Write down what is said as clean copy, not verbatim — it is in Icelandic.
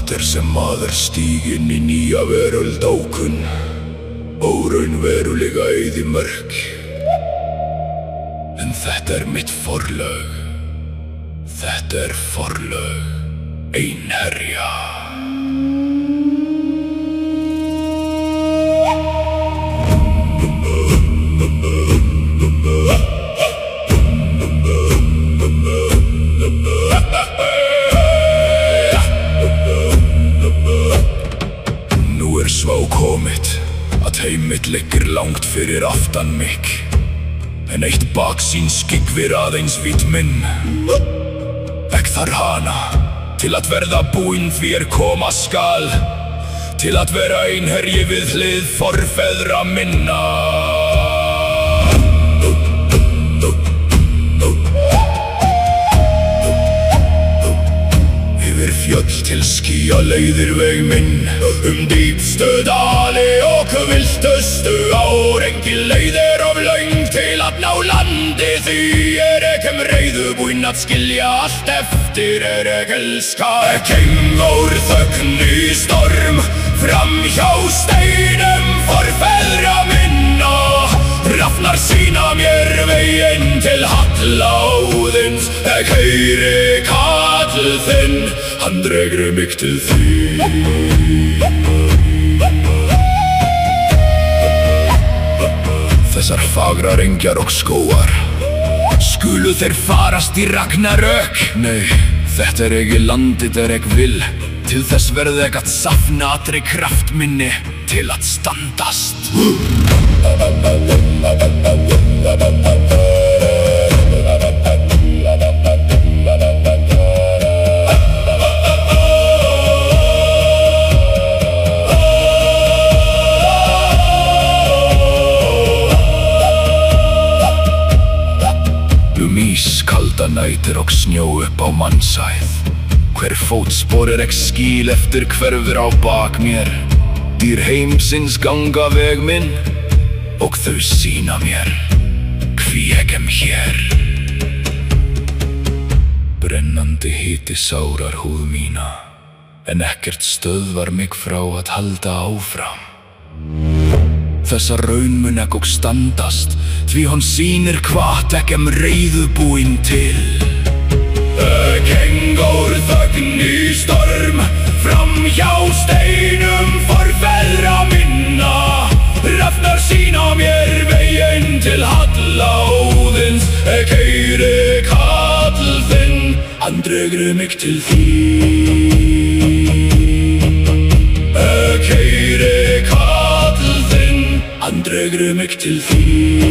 fater sem maður stíg inn í nýja veröld ókunn, óraunverulega eyðimörk. En þetta mitt forlag, þetta forlag Einherja. Svá komið að heimitt liggur langt fyrir aftan mig, en eitt baksýn skyggvir aðeins vít minn. Ek þar hana til að verða búinn því koma skal, til að vera einherji við hlið forfeðra minna. Fjöll til skýja leiðir veg minn, dýpstu dali og viltustu ár. Engin leiðir of löng til að ná landi, því ek reiðubúinn að skilja allt eftir. Ek elska gengur þögn í storm, fram hjá steinum forfeðra minna. Rafnar sína mér veginn til halláðins, ek heyri kall þinn, hann dregur mig til þín. Þessar fagrar engjar og skóar, skulu þeir farast í ragnarök? Nei, þetta ekki landið ek vil, til þess verð ek að safna allri kraft minni til að standast. Ískalda nætur og snjó upp á mannsæð, hver fótspor ek skil eftir hverfur á bak mér. Dýr heimsins ganga veg minn og þau sýna mér hví ek hér. Brennandi hiti sárar húð mína, en ekkert stöðvar mig frá að halda áfram. Þessa raun mun ek og standast, því hann sýnir hvat ek reiðubúinn til. Gengur þögn í storm, fram hjá steinum forfeðra minna. Rafnar sína mér veginn til halláðins, ek heyri kall þinn, hann dregur mig til þín. Ek heyri kall þinn, hann dregur mig til þín.